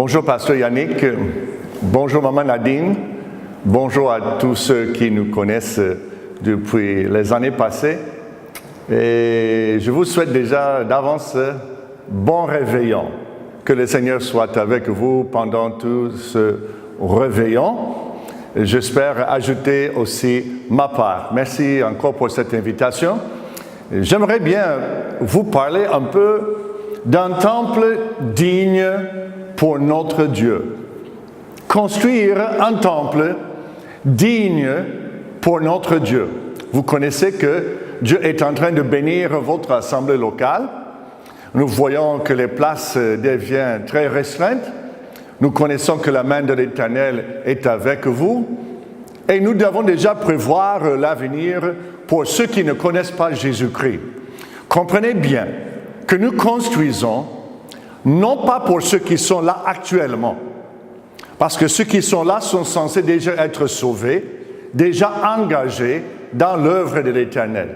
Bonjour Pasteur Yannick, bonjour Maman Nadine, bonjour à tous ceux qui nous connaissent depuis les années passées. Et je vous souhaite déjà d'avance bon réveillon. Que le Seigneur soit avec vous pendant tout ce réveillon. J'espère ajouter aussi ma part. Merci encore pour cette invitation. J'aimerais bien vous parler un peu d'un temple digne pour notre Dieu. Construire un temple digne pour notre Dieu. Vous connaissez que Dieu est en train de bénir votre assemblée locale. Nous voyons que les places deviennent très restreintes. Nous connaissons que la main de l'Éternel est avec vous. Et nous devons déjà prévoir l'avenir pour ceux qui ne connaissent pas Jésus-Christ. Comprenez bien que nous construisons non pas pour ceux qui sont là actuellement, parce que ceux qui sont là sont censés déjà être sauvés, déjà engagés dans l'œuvre de l'Éternel.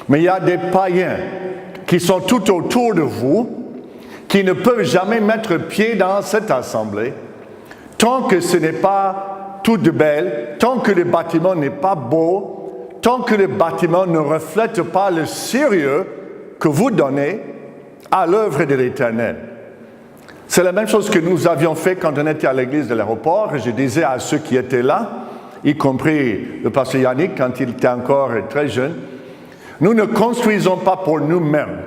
Mais il y a des païens qui sont tout autour de vous, qui ne peuvent jamais mettre pied dans cette assemblée, tant que ce n'est pas tout de belle, tant que le bâtiment n'est pas beau, tant que le bâtiment ne reflète pas le sérieux que vous donnez à l'œuvre de l'Éternel. C'est la même chose que nous avions fait quand on était à l'église de l'aéroport. Je disais à ceux qui étaient là, y compris le pasteur Yannick quand il était encore très jeune, nous ne construisons pas pour nous-mêmes.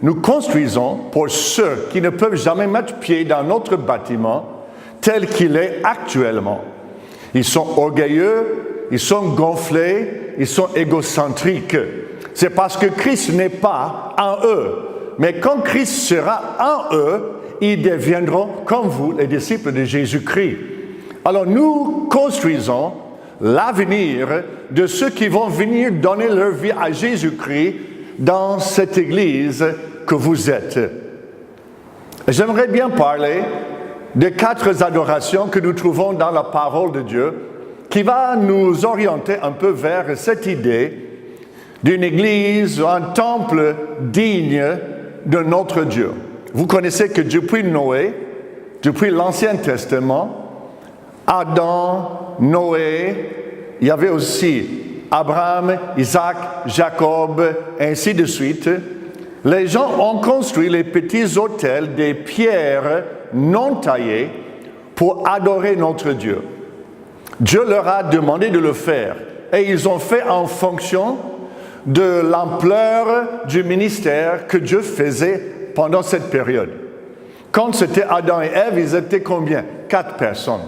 Nous construisons pour ceux qui ne peuvent jamais mettre pied dans notre bâtiment tel qu'il est actuellement. Ils sont orgueilleux, ils sont gonflés, ils sont égocentriques. C'est parce que Christ n'est pas en eux. Mais quand Christ sera en eux, ils deviendront comme vous, les disciples de Jésus-Christ. Alors nous construisons l'avenir de ceux qui vont venir donner leur vie à Jésus-Christ dans cette église que vous êtes. J'aimerais bien parler de 4 adorations que nous trouvons dans la parole de Dieu qui va nous orienter un peu vers cette idée d'une église, un temple digne de notre Dieu. Vous connaissez que depuis Noé, depuis l'Ancien Testament, Adam, Noé, il y avait aussi Abraham, Isaac, Jacob, ainsi de suite. Les gens ont construit les petits autels des pierres non taillées pour adorer notre Dieu. Dieu leur a demandé de le faire et ils ont fait en fonction de l'ampleur du ministère que Dieu faisait pendant cette période. Quand c'était Adam et Ève, ils étaient combien? 4 personnes.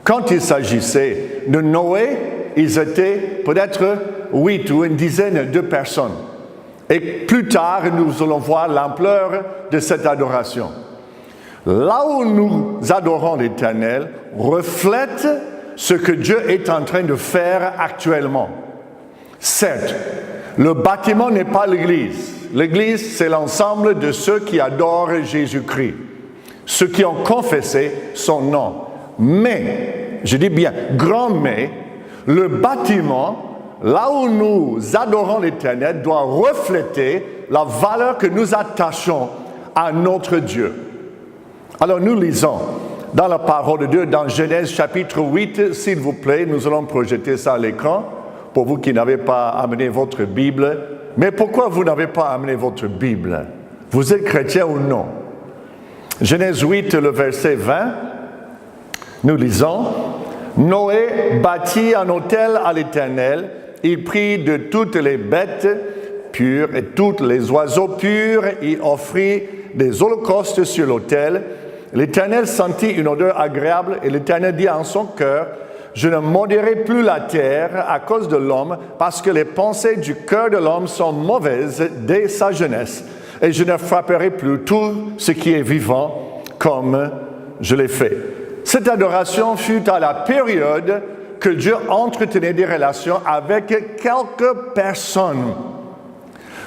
Quand il s'agissait de Noé, ils étaient peut-être 8 ou une dizaine de personnes. Et plus tard, nous allons voir l'ampleur de cette adoration. Là où nous adorons l'Éternel reflète ce que Dieu est en train de faire actuellement. Certes, le bâtiment n'est pas l'Église. L'Église, c'est l'ensemble de ceux qui adorent Jésus-Christ, ceux qui ont confessé son nom. Mais, je dis bien, grand mais, le bâtiment, là où nous adorons l'Éternel, doit refléter la valeur que nous attachons à notre Dieu. Alors nous lisons dans la parole de Dieu, dans Genèse chapitre 8, s'il vous plaît, nous allons projeter ça à l'écran, pour vous qui n'avez pas amené votre Bible. Mais pourquoi vous n'avez pas amené votre Bible? Vous êtes chrétien ou non? Genèse 8, le verset 20, nous lisons « Noé bâtit un autel à l'Éternel, il prit de toutes les bêtes pures et tous les oiseaux purs, il offrit des holocaustes sur l'autel. L'Éternel sentit une odeur agréable et l'Éternel dit en son cœur, je ne maudиrai plus la terre à cause de l'homme, parce que les pensées du cœur de l'homme sont mauvaises dès sa jeunesse. Et je ne frapperai plus tout ce qui est vivant comme je l'ai fait. » Cette adoration fut à la période que Dieu entretenait des relations avec quelques personnes.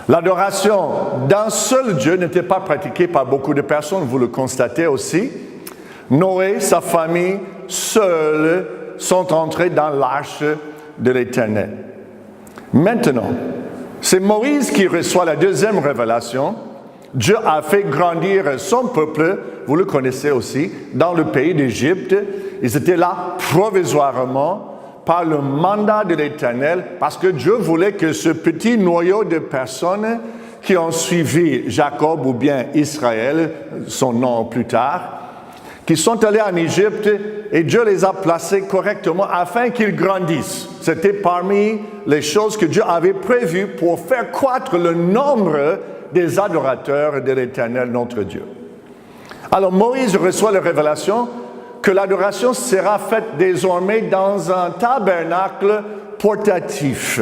L'adoration d'un seul Dieu n'était pas pratiquée par beaucoup de personnes, vous le constatez aussi. Noé, sa famille, seuls sont entrés dans l'arche de l'Éternel. Maintenant, c'est Moïse qui reçoit la deuxième révélation Dieu a fait grandir son peuple, vous le connaissez aussi, dans le pays d'Égypte. Ils étaient là provisoirement par le mandat de l'Éternel, parce que Dieu voulait que ce petit noyau de personnes qui ont suivi Jacob ou bien Israël, son nom plus tard, qui sont allés en Égypte et Dieu les a placés correctement afin qu'ils grandissent. C'était parmi les choses que Dieu avait prévues pour faire croître le nombre des adorateurs de l'Éternel, notre Dieu. Alors Moïse reçoit la révélation que l'adoration sera faite désormais dans un tabernacle portatif.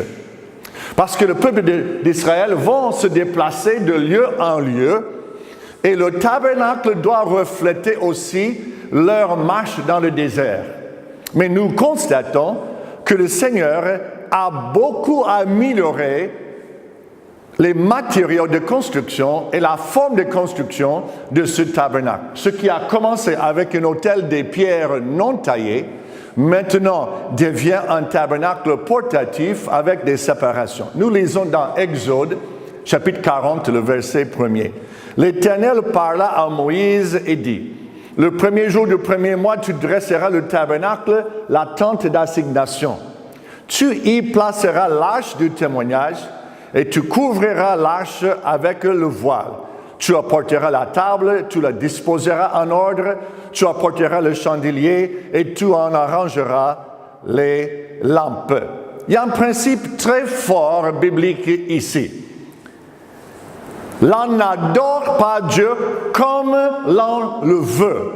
Parce que le peuple d'Israël vont se déplacer de lieu en lieu et le tabernacle doit refléter aussi leur marche dans le désert. Mais nous constatons que le Seigneur a beaucoup amélioré les matériaux de construction et la forme de construction de ce tabernacle. Ce qui a commencé avec un autel de pierres non taillées, maintenant devient un tabernacle portatif avec des séparations. Nous lisons dans Exode, chapitre 40, le verset 1er. L'Éternel parla à Moïse et dit, « Le premier jour du premier mois, tu dresseras le tabernacle, la tente d'assignation. Tu y placeras l'arche du témoignage, et tu couvriras l'arche avec le voile. Tu apporteras la table, tu la disposeras en ordre, tu apporteras le chandelier et tu en arrangeras les lampes. » Il y a un principe très fort biblique ici. L'on n'adore pas Dieu comme l'on le veut.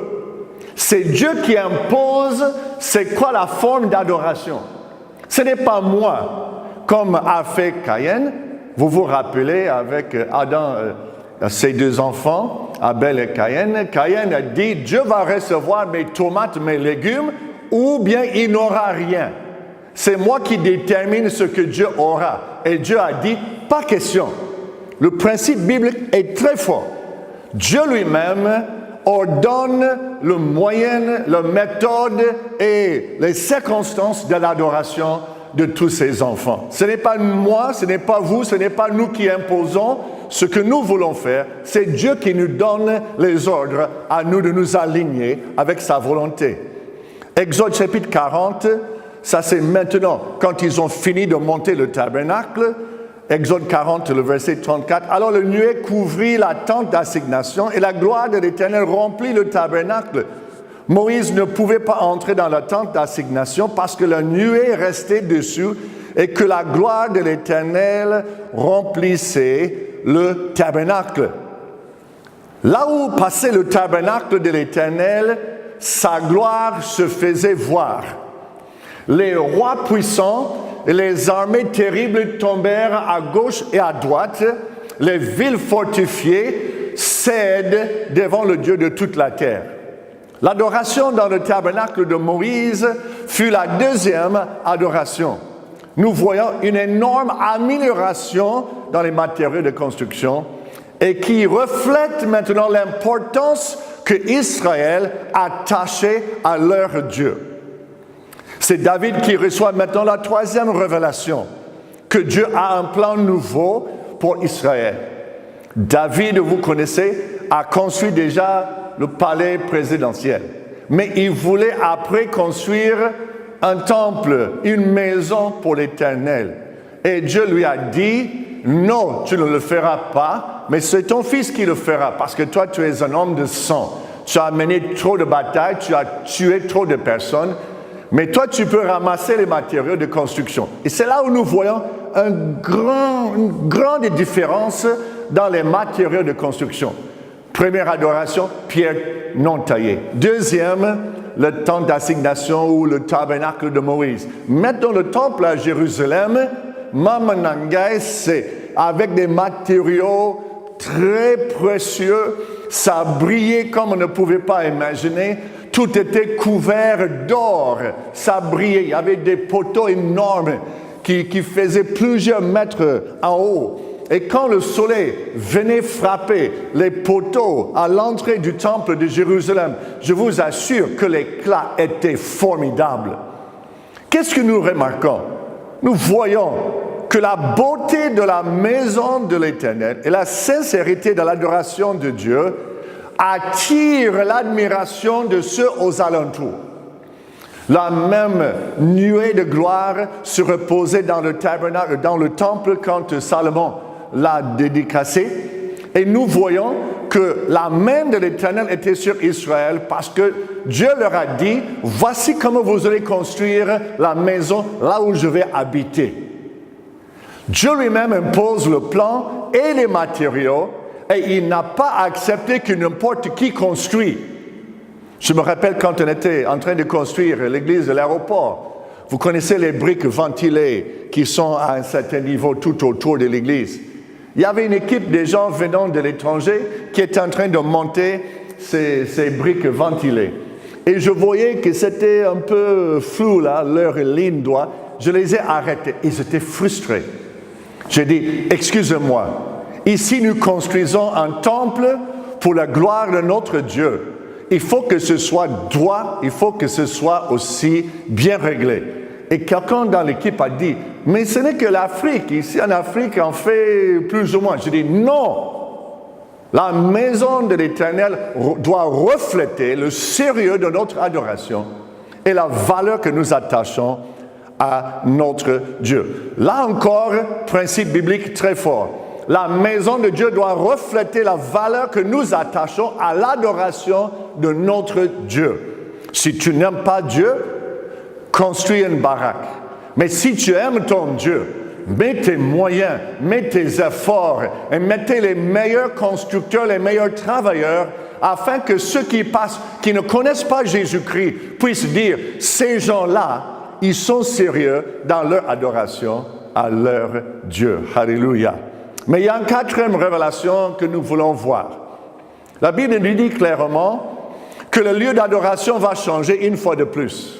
C'est Dieu qui impose c'est quoi la forme d'adoration. Ce n'est pas moi. Comme a fait Caïn, vous vous rappelez avec Adam, ses deux enfants, Abel et Caïn. Caïn a dit, Dieu va recevoir mes tomates, mes légumes, ou bien il n'aura rien. C'est moi qui détermine ce que Dieu aura. Et Dieu a dit, pas question. Le principe biblique est très fort. Dieu lui-même ordonne le moyen, la méthode et les circonstances de l'adoration de tous ses enfants. Ce n'est pas moi, ce n'est pas vous, ce n'est pas nous qui imposons ce que nous voulons faire. C'est Dieu qui nous donne les ordres à nous de nous aligner avec sa volonté. Exode chapitre 40, ça c'est maintenant, quand ils ont fini de monter le tabernacle. Exode 40, le verset 34. Alors le nuée couvrit la tente d'assignation et la gloire de l'Éternel remplit le tabernacle. Moïse ne pouvait pas entrer dans la tente d'assignation parce que la nuée restait dessus et que la gloire de l'Éternel remplissait le tabernacle. Là où passait le tabernacle de l'Éternel, sa gloire se faisait voir. Les rois puissants et les armées terribles tombèrent à gauche et à droite. Les villes fortifiées cèdent devant le Dieu de toute la terre. L'adoration dans le tabernacle de Moïse fut la deuxième adoration. Nous voyons une énorme amélioration dans les matériaux de construction et qui reflète maintenant l'importance que Israël attachait à leur Dieu. C'est David qui reçoit maintenant la troisième révélation, que Dieu a un plan nouveau pour Israël. David, vous connaissez, a construit déjà le palais présidentiel. Mais il voulait après construire un temple, une maison pour l'Éternel. Et Dieu lui a dit, non, tu ne le feras pas, mais c'est ton fils qui le fera, parce que toi, tu es un homme de sang. Tu as mené trop de batailles, tu as tué trop de personnes, mais toi, tu peux ramasser les matériaux de construction. Et c'est là où nous voyons une grande différence dans les matériaux de construction. Première adoration, pierre non taillée. Deuxième, le temple d'assignation ou le tabernacle de Moïse. Maintenant, le temple à Jérusalem, Mamanangay, c'est avec des matériaux très précieux. Ça brillait comme on ne pouvait pas imaginer. Tout était couvert d'or. Ça brillait. Il y avait des poteaux énormes qui faisaient plusieurs mètres en haut. Et quand le soleil venait frapper les poteaux à l'entrée du temple de Jérusalem, je vous assure que l'éclat était formidable. Qu'est-ce que nous remarquons? Nous voyons que la beauté de la maison de l'Éternel et la sincérité de l'adoration de Dieu attirent l'admiration de ceux aux alentours. La même nuée de gloire se reposait dans le tabernacle, dans le temple quand Salomon l'a dédicacé. Et nous voyons que la main de l'Éternel était sur Israël parce que Dieu leur a dit, voici comment vous allez construire la maison là où je vais habiter. Dieu lui-même impose le plan et les matériaux et il n'a pas accepté que n'importe qui construise. Je me rappelle quand on était en train de construire l'église de l'aéroport. Vous connaissez les briques ventilées qui sont à un certain niveau tout autour de l'église. Il y avait une équipe de gens venant de l'étranger qui était en train de monter ces briques ventilées. Et je voyais que c'était un peu flou là, leur ligne droite. Je les ai arrêtés. Ils étaient frustrés. J'ai dit, excusez-moi, ici nous construisons un temple pour la gloire de notre Dieu. Il faut que ce soit droit, il faut que ce soit aussi bien réglé. Et quelqu'un dans l'équipe a dit, mais ce n'est que l'Afrique. Ici en Afrique, on fait plus ou moins. Je dis, non. La maison de l'Éternel doit refléter le sérieux de notre adoration et la valeur que nous attachons à notre Dieu. Là encore, principe biblique très fort. La maison de Dieu doit refléter la valeur que nous attachons à l'adoration de notre Dieu. Si tu n'aimes pas Dieu, construis une baraque. Mais si tu aimes ton Dieu, mets tes moyens, mets tes efforts et mettez les meilleurs constructeurs, les meilleurs travailleurs afin que ceux qui passent, qui ne connaissent pas Jésus-Christ, puissent dire, ces gens-là, ils sont sérieux dans leur adoration à leur Dieu. Alléluia. Mais il y a une quatrième révélation que nous voulons voir. La Bible nous dit clairement que le lieu d'adoration va changer une fois de plus.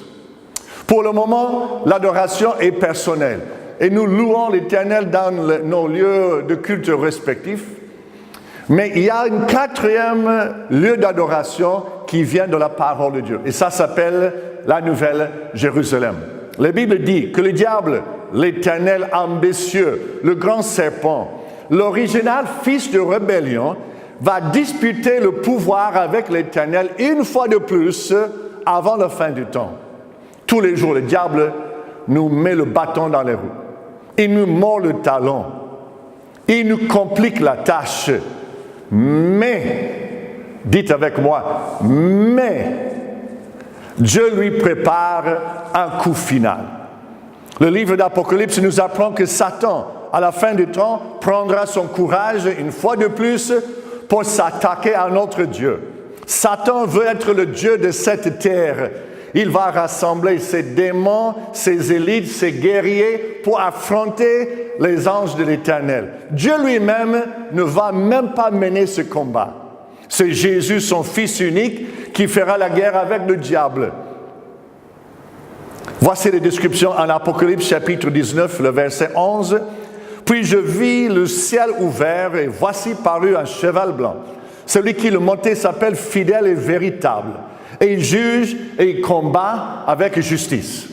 Pour le moment, l'adoration est personnelle. Et nous louons l'Éternel dans nos lieux de culte respectifs. Mais il y a un quatrième lieu d'adoration qui vient de la parole de Dieu. Et ça s'appelle la Nouvelle Jérusalem. La Bible dit que le diable, l'Éternel ambitieux, le grand serpent, l'original fils de rébellion, va disputer le pouvoir avec l'Éternel une fois de plus avant la fin du temps. Tous les jours, le diable nous met le bâton dans les roues. Il nous mord le talon. Il nous complique la tâche. Mais, dites avec moi, mais Dieu lui prépare un coup final. Le livre d'Apocalypse nous apprend que Satan, à la fin du temps, prendra son courage une fois de plus pour s'attaquer à notre Dieu. Satan veut être le Dieu de cette terre. Il va rassembler ses démons, ses élites, ses guerriers pour affronter les anges de l'Éternel. Dieu lui-même ne va même pas mener ce combat. C'est Jésus, son Fils unique, qui fera la guerre avec le diable. Voici les descriptions en Apocalypse chapitre 19, le verset 11. « Puis je vis le ciel ouvert et voici parut un cheval blanc. Celui qui le montait s'appelle fidèle et véritable. Et il juge et il combat avec justice.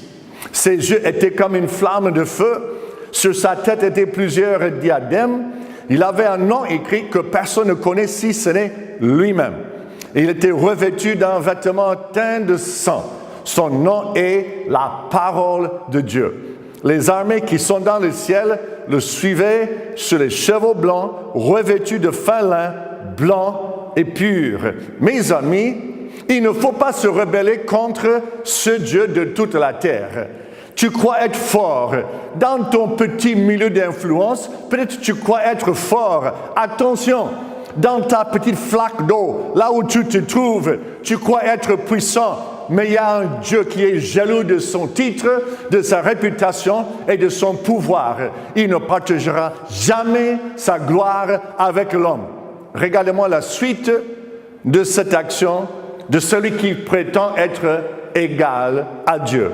Ses yeux étaient comme une flamme de feu. Sur sa tête étaient plusieurs diadèmes. Il avait un nom écrit que personne ne connaît si ce n'est lui-même. Il était revêtu d'un vêtement teint de sang. Son nom est la parole de Dieu. Les armées qui sont dans le ciel le suivaient sur les chevaux blancs, revêtus de fin lin, blanc et pur. Mes amis, il ne faut pas se rebeller contre ce Dieu de toute la terre. Tu crois être fort dans ton petit milieu d'influence, peut-être tu crois être fort. Attention, dans ta petite flaque d'eau, là où tu te trouves, tu crois être puissant. Mais il y a un Dieu qui est jaloux de son titre, de sa réputation et de son pouvoir. Il ne partagera jamais sa gloire avec l'homme. Regardez-moi la suite de cette action de celui qui prétend être égal à Dieu.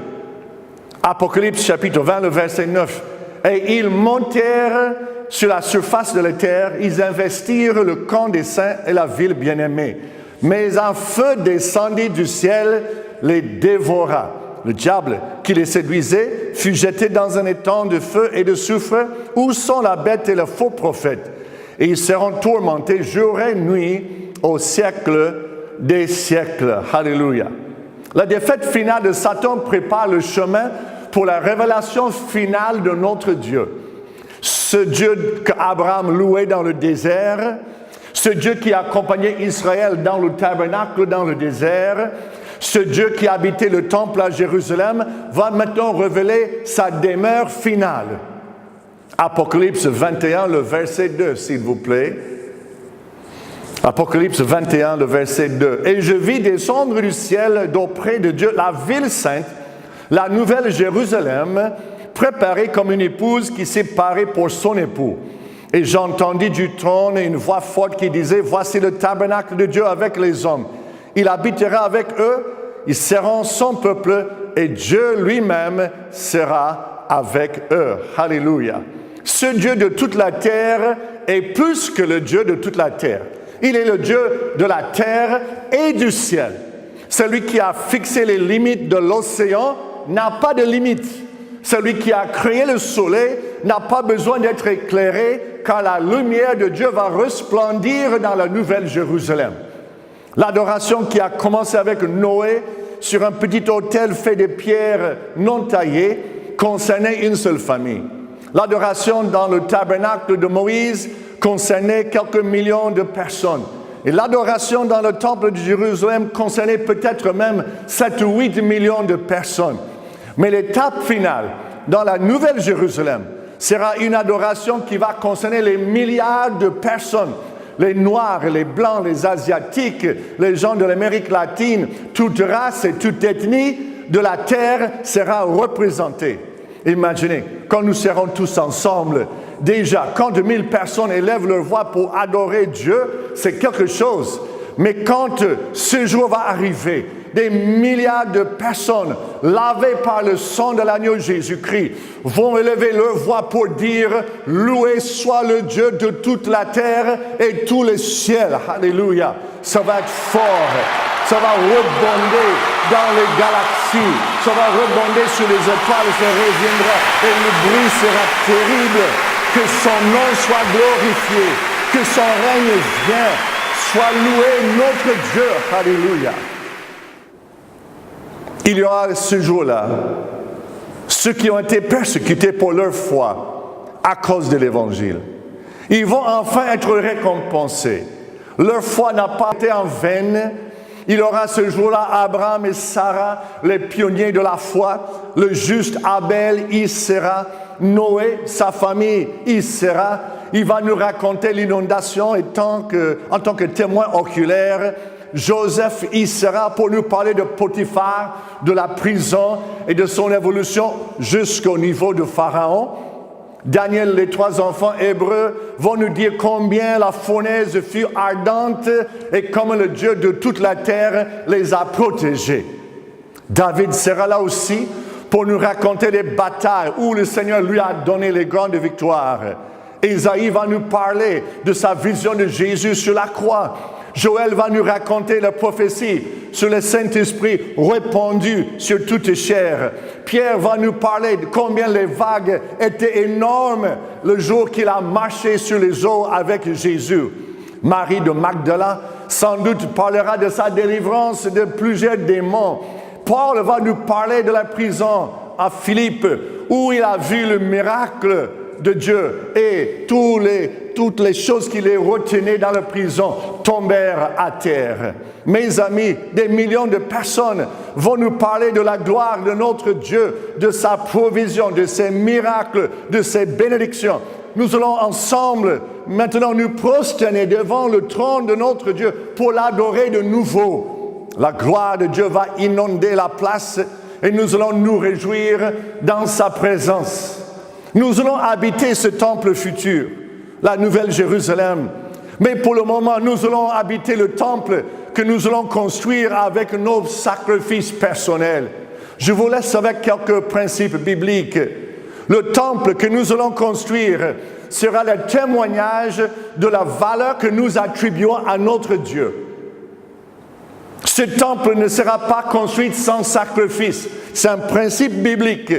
Apocalypse chapitre 20, le verset 9. Et ils montèrent sur la surface de la terre, ils investirent le camp des saints et la ville bien-aimée. Mais un feu descendit du ciel, les dévora. Le diable qui les séduisait fut jeté dans un étang de feu et de soufre. Où sont la bête et le faux prophète? Et ils seront tourmentés jour et nuit au siècle des siècles. Alléluia. La défaite finale de Satan prépare le chemin pour la révélation finale de notre Dieu. Ce Dieu qu'Abraham louait dans le désert, ce Dieu qui accompagnait Israël dans le tabernacle dans le désert, ce Dieu qui habitait le temple à Jérusalem, va maintenant révéler sa demeure finale. Apocalypse 21, le verset 2, s'il vous plaît. Apocalypse 21, le verset 2. « Et je vis descendre du ciel d'auprès de Dieu la ville sainte, la nouvelle Jérusalem, préparée comme une épouse qui s'est parée pour son époux. Et j'entendis du trône une voix forte qui disait, « Voici le tabernacle de Dieu avec les hommes. Il habitera avec eux, ils seront son peuple, et Dieu lui-même sera avec eux. » Alléluia. Ce Dieu de toute la terre est plus que le Dieu de toute la terre. Il est le Dieu de la terre et du ciel. Celui qui a fixé les limites de l'océan n'a pas de limites. Celui qui a créé le soleil n'a pas besoin d'être éclairé, car la lumière de Dieu va resplendir dans la nouvelle Jérusalem. L'adoration qui a commencé avec Noé sur un petit autel fait de pierres non taillées concernait une seule famille. L'adoration dans le tabernacle de Moïse concernait quelques millions de personnes. Et l'adoration dans le temple de Jérusalem concernait peut-être même 7 ou 8 millions de personnes. Mais l'étape finale, dans la nouvelle Jérusalem, sera une adoration qui va concerner les milliards de personnes. Les Noirs, les Blancs, les Asiatiques, les gens de l'Amérique latine, toute race et toute ethnie de la terre sera représentée. Imaginez, quand nous serons tous ensemble, déjà, quand 2000 personnes élèvent leur voix pour adorer Dieu, c'est quelque chose. Mais quand ce jour va arriver, des milliards de personnes lavées par le sang de l'agneau Jésus-Christ vont élever leur voix pour dire « Loué soit le Dieu de toute la terre et tous les ciels. » Alléluia. Ça va être fort. Ça va rebonder dans les galaxies. Ça va rebonder sur les étoiles, ça reviendra. Et le bruit sera terrible. Que son nom soit glorifié. Que son règne vienne. Soit loué notre Dieu. Alléluia. Il y aura ce jour-là ceux qui ont été persécutés pour leur foi à cause de l'Évangile. Ils vont enfin être récompensés. Leur foi n'a pas été en vain. Il y aura ce jour-là Abraham et Sarah, les pionniers de la foi, le juste Abel, il sera, Noé, sa famille, il sera. Il va nous raconter l'inondation en tant que témoin oculaire. Joseph y sera pour nous parler de Potiphar, de la prison et de son évolution jusqu'au niveau de Pharaon. Daniel, les 3 enfants hébreux vont nous dire combien la fournaise fut ardente et comment le Dieu de toute la terre les a protégés. David sera là aussi pour nous raconter les batailles où le Seigneur lui a donné les grandes victoires. Isaïe va nous parler de sa vision de Jésus sur la croix. Joël va nous raconter la prophétie sur le Saint-Esprit répandu sur toute chair. Pierre va nous parler de combien les vagues étaient énormes le jour qu'il a marché sur les eaux avec Jésus. Marie de Magdala sans doute parlera de sa délivrance de plusieurs démons. Paul va nous parler de la prison à Philippe où il a vu le miracle de Dieu et toutes les choses qui les retenaient dans la prison tombèrent à terre. Mes amis, des millions de personnes vont nous parler de la gloire de notre Dieu, de sa provision, de ses miracles, de ses bénédictions. Nous allons ensemble maintenant nous prosterner devant le trône de notre Dieu pour l'adorer de nouveau. La gloire de Dieu va inonder la place et nous allons nous réjouir dans sa présence. Nous allons habiter ce temple futur, la nouvelle Jérusalem. Mais pour le moment, nous allons habiter le temple que nous allons construire avec nos sacrifices personnels. Je vous laisse avec quelques principes bibliques. Le temple que nous allons construire sera le témoignage de la valeur que nous attribuons à notre Dieu. Ce temple ne sera pas construit sans sacrifice. C'est un principe biblique.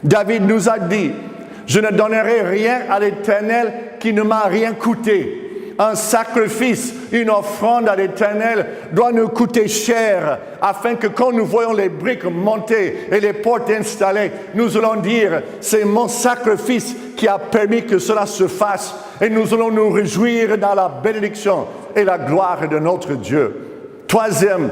David nous a dit, « Je ne donnerai rien à l'Éternel qui ne m'a rien coûté. » Un sacrifice, une offrande à l'Éternel doit nous coûter cher, afin que quand nous voyons les briques monter et les portes installées, nous allons dire, c'est mon sacrifice qui a permis que cela se fasse, et nous allons nous réjouir dans la bénédiction et la gloire de notre Dieu. Troisième,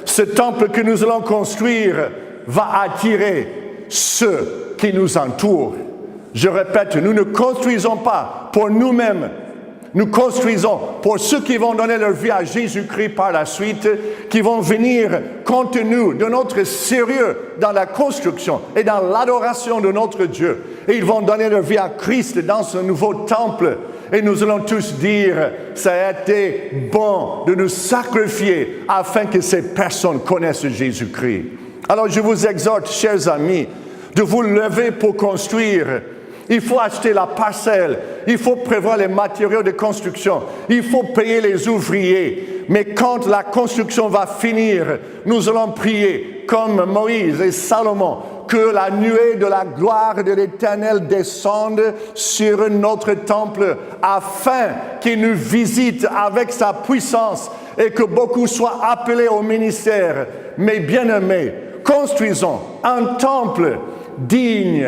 ce temple que nous allons construire va attirer ceux qui nous entourent. Je répète, nous ne construisons pas pour nous-mêmes. Nous construisons pour ceux qui vont donner leur vie à Jésus-Christ par la suite, qui vont venir compte tenu de notre sérieux dans la construction et dans l'adoration de notre Dieu. Et ils vont donner leur vie à Christ dans ce nouveau temple. Et nous allons tous dire, ça a été bon de nous sacrifier afin que ces personnes connaissent Jésus-Christ. Alors je vous exhorte, chers amis, de vous lever pour construire. Il faut acheter la parcelle, il faut prévoir les matériaux de construction, il faut payer les ouvriers. Mais quand la construction va finir, nous allons prier comme Moïse et Salomon, que la nuée de la gloire de l'Éternel descende sur notre temple afin qu'il nous visite avec sa puissance et que beaucoup soient appelés au ministère. Mes bien-aimés, construisons un temple digne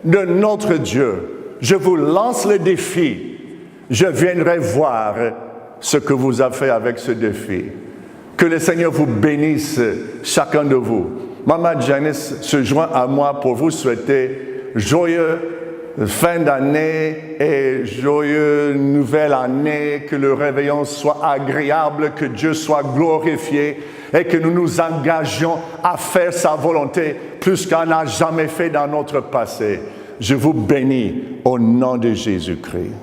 de notre Dieu. Je vous lance le défi. Je viendrai voir ce que vous avez fait avec ce défi. Que le Seigneur vous bénisse, chacun de vous. Maman Janice se joint à moi pour vous souhaiter joyeux fin d'année et joyeux nouvelle année. Que le réveillon soit agréable, que Dieu soit glorifié et que nous nous engagions à faire sa volonté plus qu'on n'a jamais fait dans notre passé. Je vous bénis au nom de Jésus-Christ.